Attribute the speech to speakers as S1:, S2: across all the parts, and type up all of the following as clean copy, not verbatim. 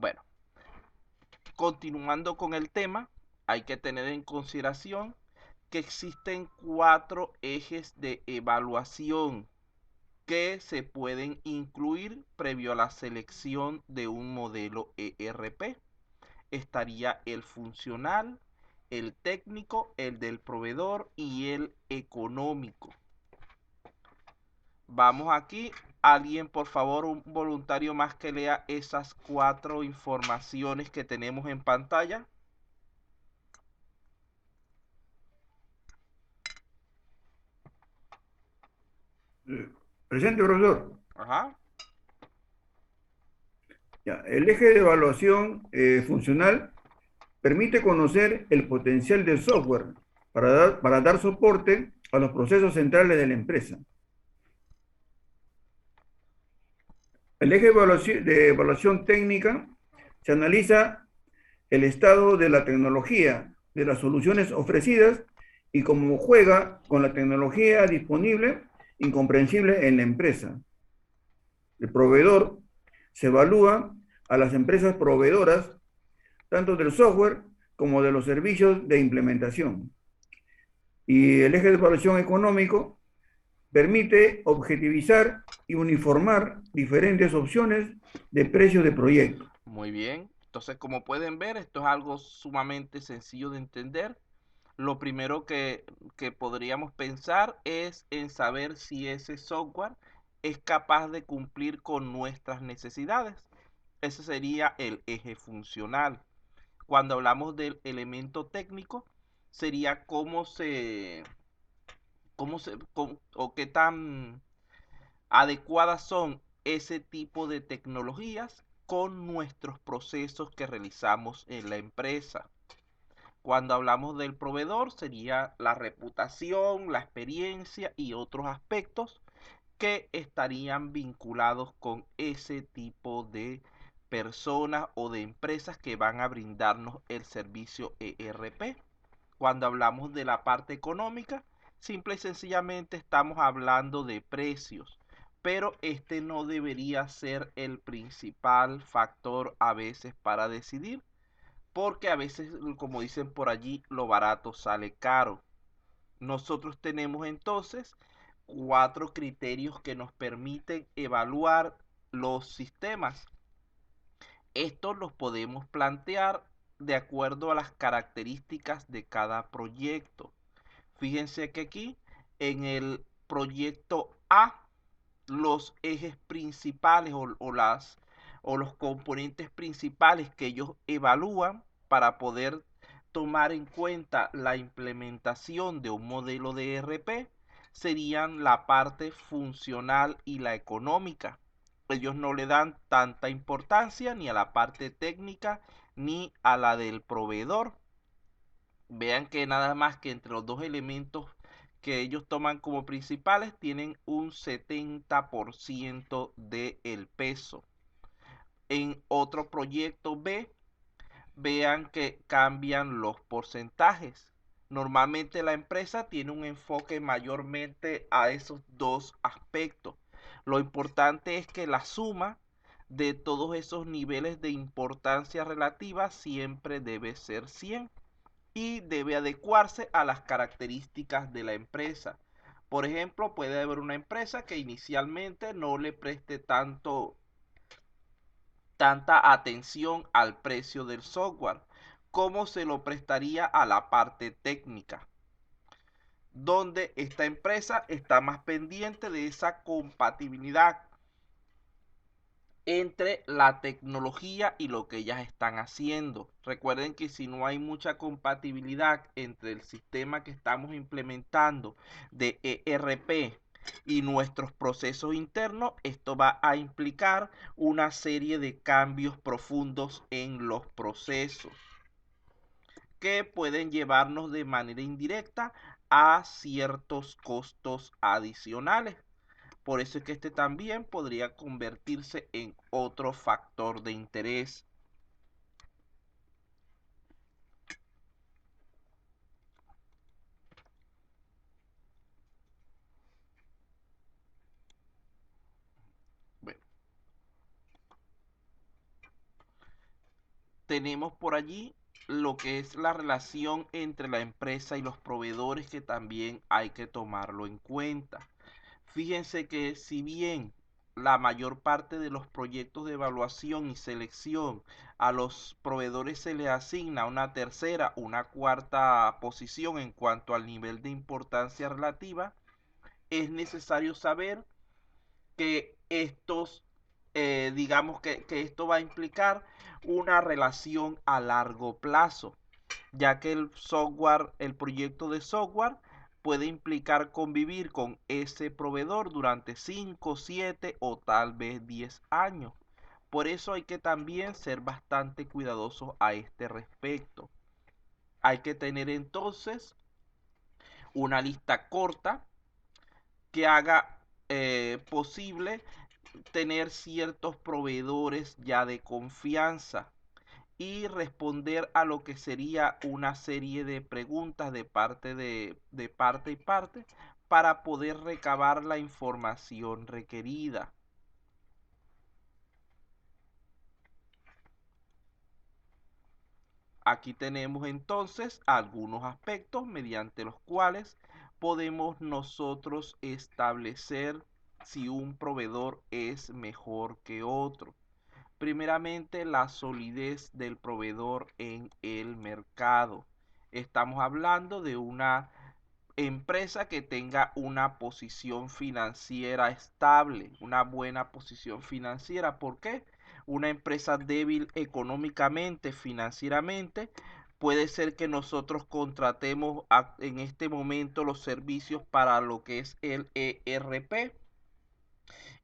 S1: Bueno, continuando con el tema, hay que tener en consideración que existen 4 ejes de evaluación que se pueden incluir previo a la selección de un modelo ERP. Estaría el funcional, el técnico, el del proveedor y el económico. Vamos aquí. Alguien, por favor, un voluntario más que lea esas 4 informaciones que tenemos en pantalla.
S2: Presente, profesor.
S1: Ajá.
S2: Ya, el eje de evaluación funcional permite conocer el potencial del software para dar soporte a los procesos centrales de la empresa. El eje de evaluación técnica se analiza el estado de la tecnología, de las soluciones ofrecidas y cómo juega con la tecnología disponible incomprensible en la empresa. El proveedor se evalúa a las empresas proveedoras tanto del software como de los servicios de implementación. Y el eje de evaluación económico permite objetivizar y uniformar diferentes opciones de precio de proyecto.
S1: Muy bien. Entonces, como pueden ver, esto es algo sumamente sencillo de entender. Lo primero que podríamos pensar es en saber si ese software es capaz de cumplir con nuestras necesidades. Ese sería el eje funcional. Cuando hablamos del elemento técnico, sería o qué tan adecuadas son ese tipo de tecnologías con nuestros procesos que realizamos en la empresa. Cuando hablamos del proveedor sería la reputación, la experiencia y otros aspectos que estarían vinculados con ese tipo de personas o de empresas que van a brindarnos el servicio ERP. Cuando hablamos de la parte económica, simple y sencillamente estamos hablando de precios, pero este no debería ser el principal factor a veces para decidir, porque a veces, como dicen por allí, lo barato sale caro. Nosotros tenemos entonces 4 criterios que nos permiten evaluar los sistemas. Estos los podemos plantear de acuerdo a las características de cada proyecto. Fíjense que aquí en el proyecto A, los ejes principales o los componentes principales que ellos evalúan para poder tomar en cuenta la implementación de un modelo de ERP serían la parte funcional y la económica. Ellos no le dan tanta importancia ni a la parte técnica ni a la del proveedor. Vean que nada más que entre los dos elementos que ellos toman como principales tienen un 70% del peso. En otro proyecto B, vean que cambian los porcentajes. Normalmente la empresa tiene un enfoque mayormente a esos dos aspectos. Lo importante es que la suma de todos esos niveles de importancia relativa siempre debe ser 100 y debe adecuarse a las características de la empresa. Por ejemplo, puede haber una empresa que inicialmente no le preste tanta atención al precio del software como se lo prestaría a la parte técnica, donde esta empresa está más pendiente de esa compatibilidad entre la tecnología y lo que ellas están haciendo. Recuerden que si no hay mucha compatibilidad entre el sistema que estamos implementando de ERP y nuestros procesos internos, esto va a implicar una serie de cambios profundos en los procesos que pueden llevarnos de manera indirecta a ciertos costos adicionales. Por eso es que este también podría convertirse en otro factor de interés. Bueno, tenemos por allí lo que es la relación entre la empresa y los proveedores, que también hay que tomarlo en cuenta. Fíjense que si bien la mayor parte de los proyectos de evaluación y selección a los proveedores se les asigna una tercera, una cuarta posición en cuanto al nivel de importancia relativa, es necesario saber que que esto va a implicar una relación a largo plazo, ya que el proyecto de software puede implicar convivir con ese proveedor durante 5, 7 o tal vez 10 años. Por eso hay que también ser bastante cuidadosos a este respecto. Hay que tener entonces una lista corta que haga posible tener ciertos proveedores ya de confianza y responder a lo que sería una serie de preguntas de parte y parte para poder recabar la información requerida. Aquí tenemos entonces algunos aspectos mediante los cuales podemos nosotros establecer si un proveedor es mejor que otro. Primeramente, la solidez del proveedor en el mercado. Estamos hablando de una empresa que tenga una posición financiera estable, una buena posición financiera. ¿Por qué? Una empresa débil económicamente, financieramente, puede ser que nosotros contratemos en este momento los servicios para lo que es el ERP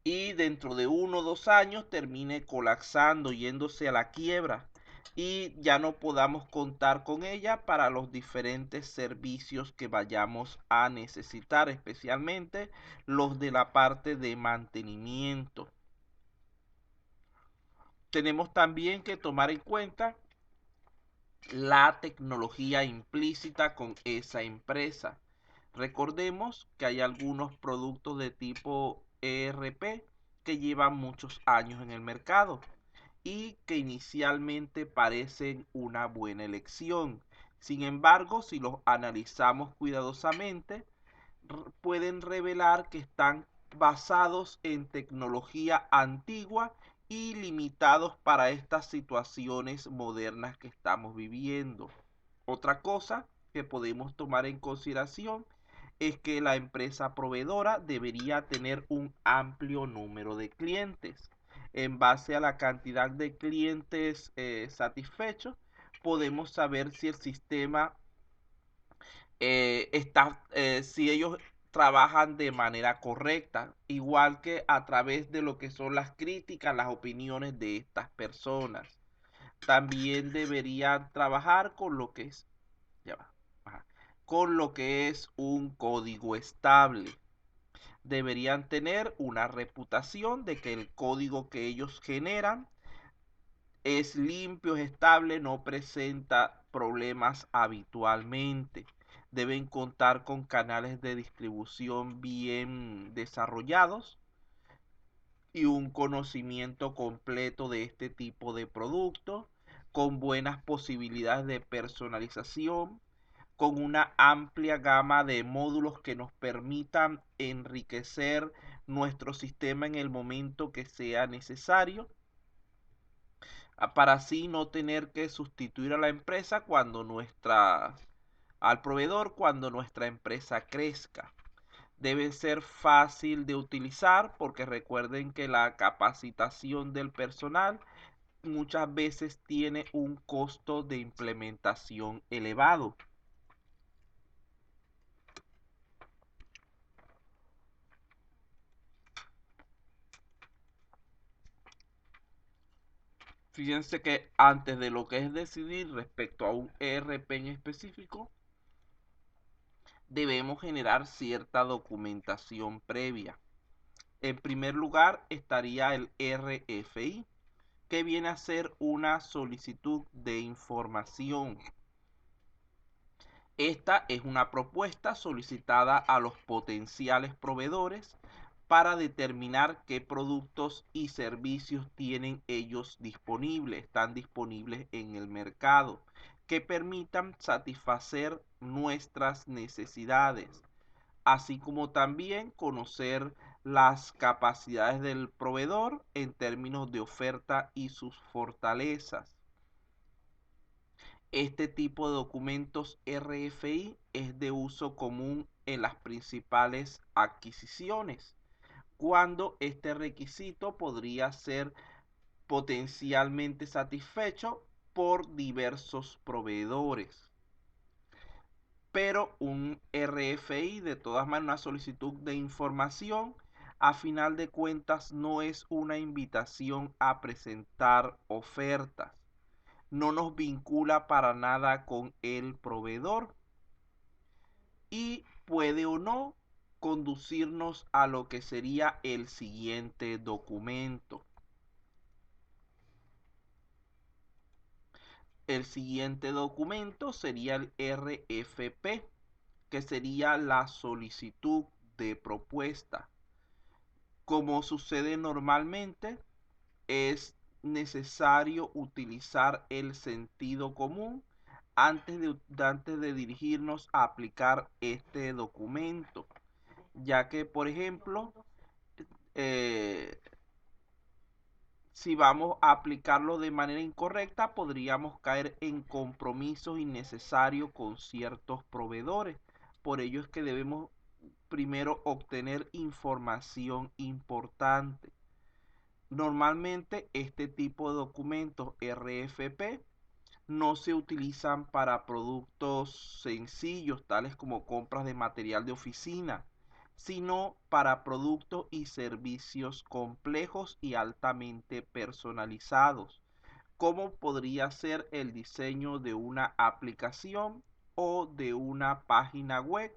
S1: y dentro de 1 o 2 años termine colapsando, yéndose a la quiebra y ya no podamos contar con ella para los diferentes servicios que vayamos a necesitar, especialmente los de la parte de mantenimiento. Tenemos también que tomar en cuenta la tecnología implícita con esa empresa. Recordemos que hay algunos productos de tipo ERP que llevan muchos años en el mercado y que inicialmente parecen una buena elección. Sin embargo, si los analizamos cuidadosamente, pueden revelar que están basados en tecnología antigua y limitados para estas situaciones modernas que estamos viviendo. Otra cosa que podemos tomar en consideración es que la empresa proveedora debería tener un amplio número de clientes. En base a la cantidad de clientes satisfechos, podemos saber si el sistema si ellos trabajan de manera correcta, igual que a través de lo que son las críticas, las opiniones de estas personas. También deberían trabajar con lo que es, ya va, con lo que es un código estable. Deberían tener una reputación de que el código que ellos generan es limpio, es estable, no presenta problemas habitualmente. Deben contar con canales de distribución bien desarrollados y un conocimiento completo de este tipo de productos, con buenas posibilidades de personalización, con una amplia gama de módulos que nos permitan enriquecer nuestro sistema en el momento que sea necesario, para así no tener que sustituir a la empresa al proveedor cuando nuestra empresa crezca. Deben ser fácil de utilizar porque recuerden que la capacitación del personal muchas veces tiene un costo de implementación elevado. Fíjense que antes de lo que es decidir respecto a un ERP en específico, debemos generar cierta documentación previa. En primer lugar estaría el RFI, que viene a ser una solicitud de información. Esta es una propuesta solicitada a los potenciales proveedores para determinar qué productos y servicios tienen ellos disponibles, están disponibles en el mercado, que permitan satisfacer nuestras necesidades, así como también conocer las capacidades del proveedor en términos de oferta y sus fortalezas. Este tipo de documentos RFI es de uso común en las principales adquisiciones, cuando este requisito podría ser potencialmente satisfecho por diversos proveedores. Pero un RFI, de todas maneras, una solicitud de información, a final de cuentas no es una invitación a presentar ofertas. No nos vincula para nada con el proveedor y puede o no conducirnos a lo que sería el siguiente documento. El siguiente documento sería el RFP, que sería la solicitud de propuesta. Como sucede normalmente, es necesario utilizar el sentido común antes de dirigirnos a aplicar este documento, ya que, por ejemplo, eh, si vamos a aplicarlo de manera incorrecta, podríamos caer en compromisos innecesarios con ciertos proveedores. Por ello es que debemos primero obtener información importante. Normalmente este tipo de documentos RFP no se utilizan para productos sencillos, tales como compras de material de oficina, sino para productos y servicios complejos y altamente personalizados, como podría ser el diseño de una aplicación o de una página web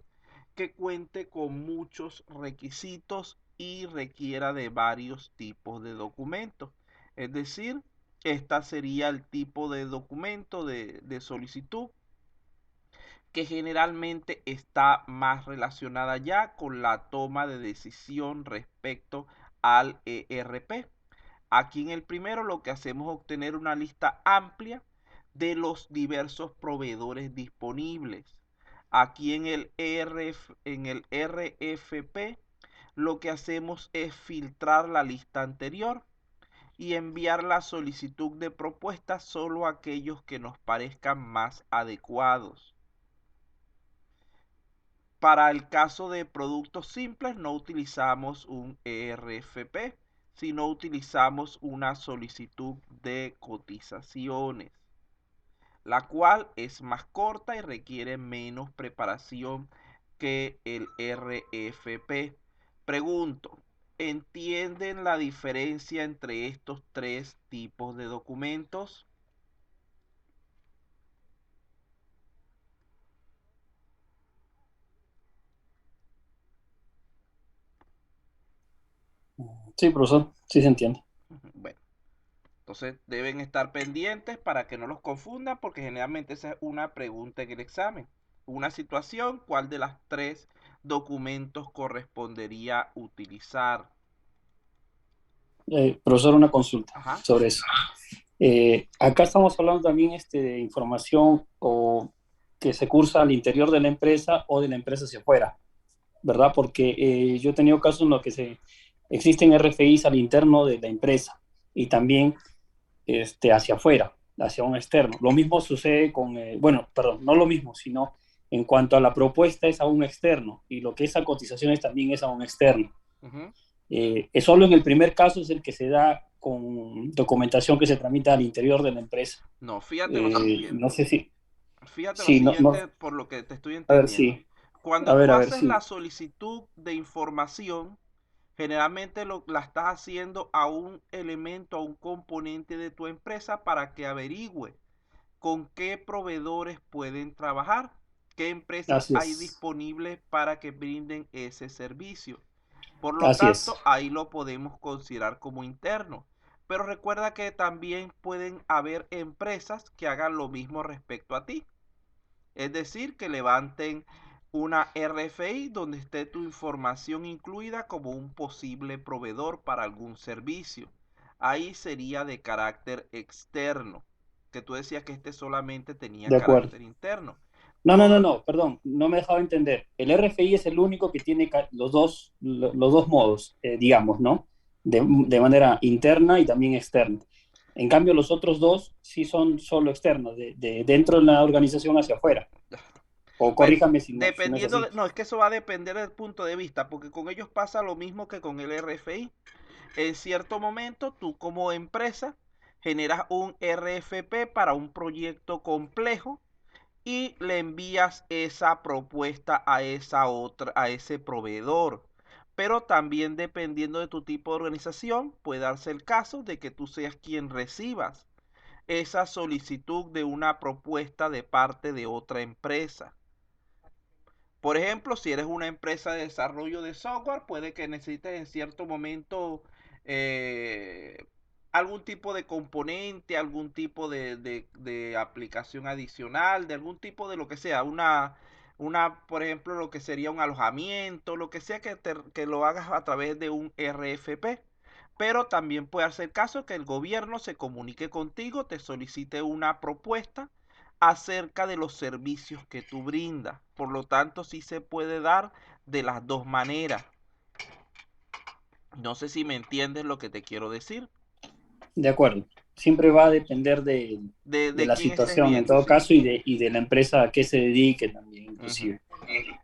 S1: que cuente con muchos requisitos y requiera de varios tipos de documentos. Es decir, esta sería el tipo de documento de solicitud que generalmente está más relacionada ya con la toma de decisión respecto al ERP. Aquí en el primero lo que hacemos es obtener una lista amplia de los diversos proveedores disponibles. Aquí en el RFP lo que hacemos es filtrar la lista anterior y enviar la solicitud de propuesta solo a aquellos que nos parezcan más adecuados. Para el caso de productos simples no utilizamos un ERFP, sino utilizamos una solicitud de cotizaciones, la cual es más corta y requiere menos preparación que el RFP. Pregunto, ¿entienden la diferencia entre estos tres tipos de documentos?
S3: Sí, profesor, sí se entiende.
S1: Bueno, entonces deben estar pendientes para que no los confundan porque generalmente esa es una pregunta en el examen. Una situación, ¿cuál de las tres documentos correspondería utilizar?
S3: Profesor, una consulta
S1: Ajá.
S3: sobre eso. Acá estamos hablando también de información o que se cursa al interior de la empresa o de la empresa hacia afuera, ¿verdad? Porque yo he tenido casos en los que existen RFIs al interno de la empresa y también hacia afuera, hacia un externo. Lo mismo sucede con, bueno, perdón, no lo mismo, sino en cuanto a la propuesta es a un externo y lo que es a cotizaciones también es a un externo.
S1: Ujú.
S3: Es solo en el primer caso es el que se da con documentación que se tramita al interior de la empresa.
S1: No, fíjate lo siguiente.
S3: No sé si,
S1: Fíjate lo
S3: sí, no, no,
S1: siguiente por lo que te estoy
S3: a ver
S1: entendiendo.
S3: si,
S1: Cuando
S3: a
S1: tú
S3: ver
S1: haces la
S3: si,
S1: solicitud de información, generalmente la estás haciendo a un elemento, a un componente de tu empresa para que averigüe con qué proveedores pueden trabajar, qué empresas
S3: así
S1: hay
S3: es,
S1: disponibles para que brinden ese servicio. Por lo
S3: así es,
S1: tanto, ahí lo podemos considerar como interno. Pero recuerda que también pueden haber empresas que hagan lo mismo respecto a ti. Es decir, que levanten una RFI donde esté tu información incluida como un posible proveedor para algún servicio. Ahí sería de carácter externo, que tú decías que este solamente tenía
S3: De acuerdo.
S1: carácter interno.
S3: No,
S1: Todo,
S3: no, perdón, no me dejaba entender. El RFI es el único que tiene los dos modos, digamos, ¿no? De manera interna y también externa. En cambio, los otros dos sí son solo externos, de dentro de la organización hacia afuera. O
S1: bueno,
S3: corríjame si no es
S1: dependiendo
S3: así.
S1: de, no, es que eso va a depender del punto de vista, porque con ellos pasa lo mismo que con el RFI. En cierto momento, tú como empresa generas un RFP para un proyecto complejo y le envías esa propuesta a a ese proveedor. Pero también dependiendo de tu tipo de organización, puede darse el caso de que tú seas quien recibas esa solicitud de una propuesta de parte de otra empresa. Por ejemplo, si eres una empresa de desarrollo de software, puede que necesites en cierto momento eh, algún tipo de componente, algún tipo de aplicación adicional, de algún tipo de lo que sea, por ejemplo, lo que sería un alojamiento, lo que sea que lo hagas a través de un RFP. Pero también puede hacer caso que el gobierno se comunique contigo, te solicite una propuesta acerca de los servicios que tú brindas. Por lo tanto, sí se puede dar de las dos maneras. No sé si me entiendes lo que te quiero decir.
S3: De acuerdo. Siempre va a depender de
S1: De
S3: la
S1: quién estés
S3: situación en
S1: viendo,
S3: todo
S1: sí.
S3: caso y de la empresa a qué se dedique también,
S1: Ujú.
S3: inclusive.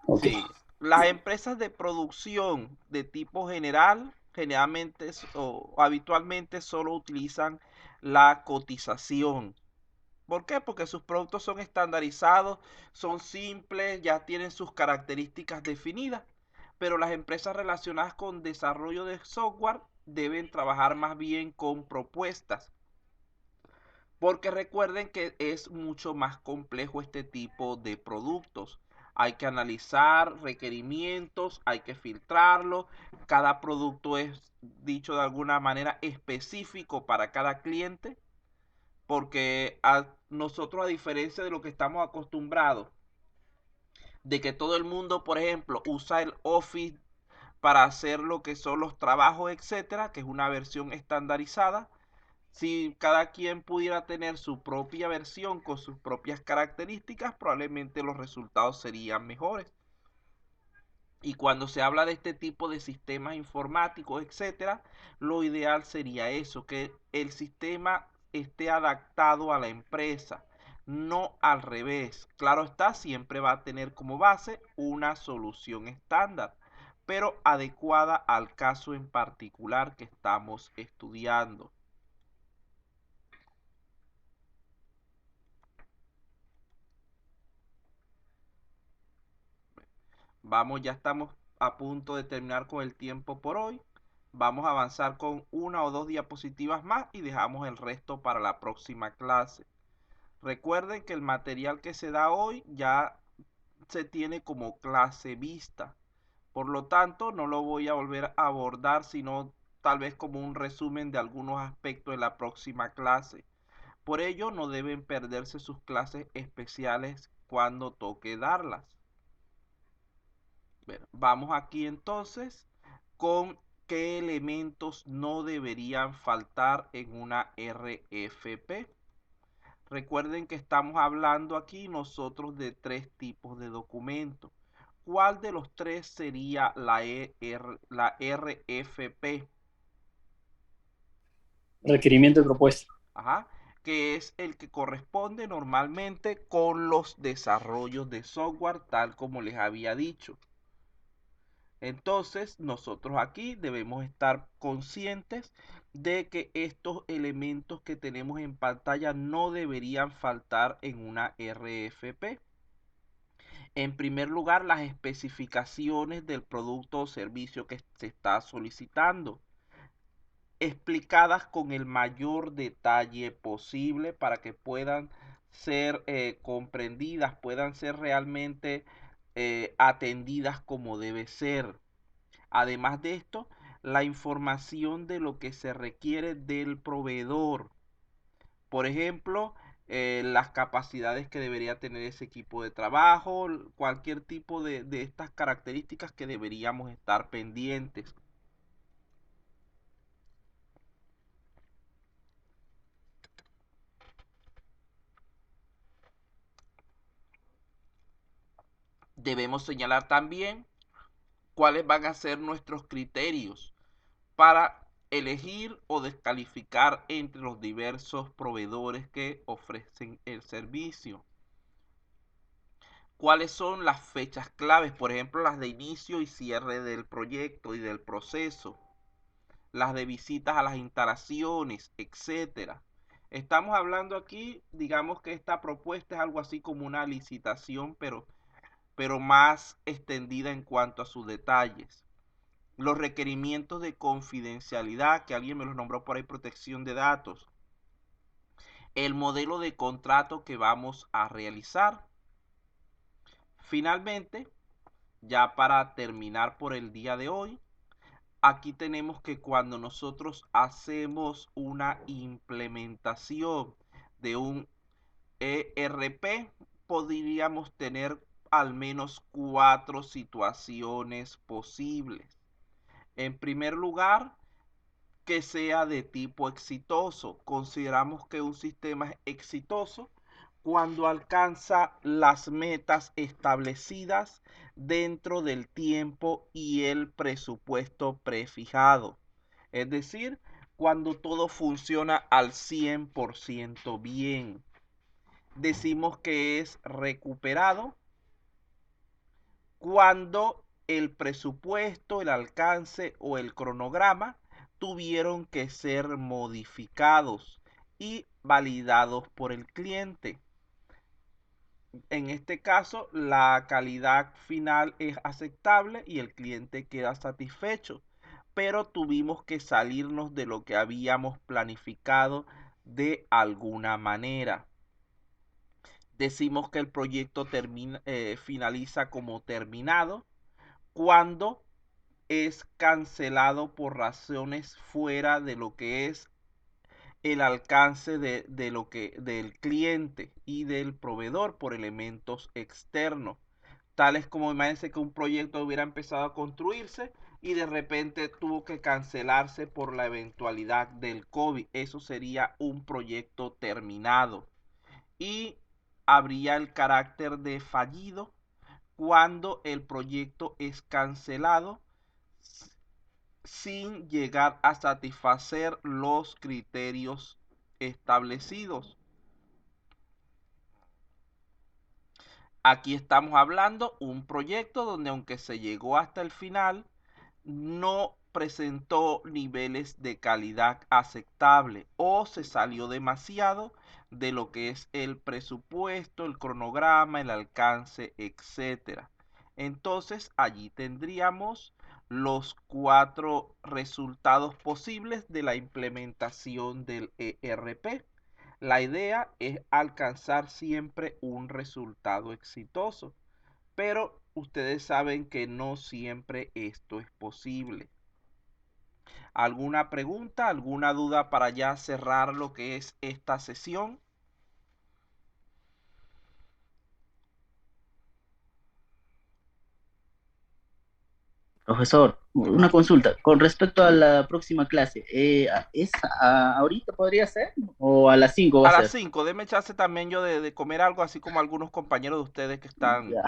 S3: Ok.
S1: Sí. Las empresas de producción de tipo general generalmente o habitualmente solo utilizan la cotización. ¿Por qué? Porque sus productos son estandarizados, son simples, ya tienen sus características definidas. Pero las empresas relacionadas con desarrollo de software deben trabajar más bien con propuestas. Porque recuerden que es mucho más complejo este tipo de productos. Hay que analizar requerimientos, hay que filtrarlo. Cada producto es, dicho de alguna manera, específico para cada cliente. Porque nosotros, a diferencia de lo que estamos acostumbrados, de que todo el mundo, por ejemplo, usa el Office para hacer lo que son los trabajos, etcétera, que es una versión estandarizada. Si cada quien pudiera tener su propia versión con sus propias características, probablemente los resultados serían mejores. Y cuando se habla de este tipo de sistemas informáticos, etcétera, lo ideal sería eso, que el sistema esté adaptado a la empresa, no al revés. Claro está, siempre va a tener como base una solución estándar, pero adecuada al caso en particular que estamos estudiando. Vamos, ya estamos a punto de terminar con el tiempo por hoy. Vamos a avanzar con una o dos diapositivas más y dejamos el resto para la próxima clase. Recuerden que el material que se da hoy ya se tiene como clase vista. Por lo tanto, no lo voy a volver a abordar, sino tal vez como un resumen de algunos aspectos de la próxima clase. Por ello, no deben perderse sus clases especiales cuando toque darlas. Bueno, vamos aquí entonces con qué elementos no deberían faltar en una RFP. Recuerden que estamos hablando aquí nosotros de tres tipos de documentos. ¿Cuál de los tres sería la RFP?
S3: Requerimiento de propuesta.
S1: Ajá, que es el que corresponde normalmente con los desarrollos de software, tal como les había dicho. Entonces, nosotros aquí debemos estar conscientes de que estos elementos que tenemos en pantalla no deberían faltar en una RFP. En primer lugar, las especificaciones del producto o servicio que se está solicitando, explicadas con el mayor detalle posible para que puedan ser comprendidas, puedan ser realmente atendidas como debe ser. Además de esto, la información de lo que se requiere del proveedor. Por ejemplo, las capacidades que debería tener ese equipo de trabajo, cualquier tipo de estas características que deberíamos estar pendientes. Debemos señalar también cuáles van a ser nuestros criterios para elegir o descalificar entre los diversos proveedores que ofrecen el servicio. ¿Cuáles son las fechas claves? Por ejemplo, las de inicio y cierre del proyecto y del proceso, las de visitas a las instalaciones, etcétera. Estamos hablando aquí, digamos que esta propuesta es algo así como una licitación, pero más extendida en cuanto a sus detalles. Los requerimientos de confidencialidad, que alguien me los nombró por ahí, protección de datos. El modelo de contrato que vamos a realizar. Finalmente, ya para terminar por el día de hoy, aquí tenemos que cuando nosotros hacemos una implementación de un ERP, podríamos tener al menos 4 situaciones posibles. En primer lugar, que sea de tipo exitoso. Consideramos que un sistema es exitoso cuando alcanza las metas establecidas dentro del tiempo y el presupuesto prefijado. Es decir, cuando todo funciona al 100% bien. Decimos que es recuperado cuando el presupuesto, el alcance o el cronograma tuvieron que ser modificados y validados por el cliente. En este caso, la calidad final es aceptable y el cliente queda satisfecho, pero tuvimos que salirnos de lo que habíamos planificado de alguna manera. Decimos que el proyecto finaliza como terminado cuando es cancelado por razones fuera de lo que es el alcance de lo del cliente y del proveedor por elementos externos, tales como imagínense que un proyecto hubiera empezado a construirse y de repente tuvo que cancelarse por la eventualidad del COVID. Eso sería un proyecto terminado y habría el carácter de fallido cuando el proyecto es cancelado sin llegar a satisfacer los criterios establecidos. Aquí estamos hablando un proyecto donde aunque se llegó hasta el final, no presentó niveles de calidad aceptable o se salió demasiado de lo que es el presupuesto, el cronograma, el alcance, etcétera. Entonces allí tendríamos los 4 resultados posibles de la implementación del ERP. La idea es alcanzar siempre un resultado exitoso, pero ustedes saben que no siempre esto es posible. ¿Alguna pregunta, alguna duda para ya cerrar lo que es esta sesión?
S4: Profesor, una
S1: Ajá.
S4: consulta. Con respecto a la próxima clase, ¿es ahorita podría ser o a las 5 va
S1: A
S4: a
S1: las
S4: ser?
S1: 5, déme chance también yo de comer algo, así como algunos compañeros de ustedes que están
S4: Ya.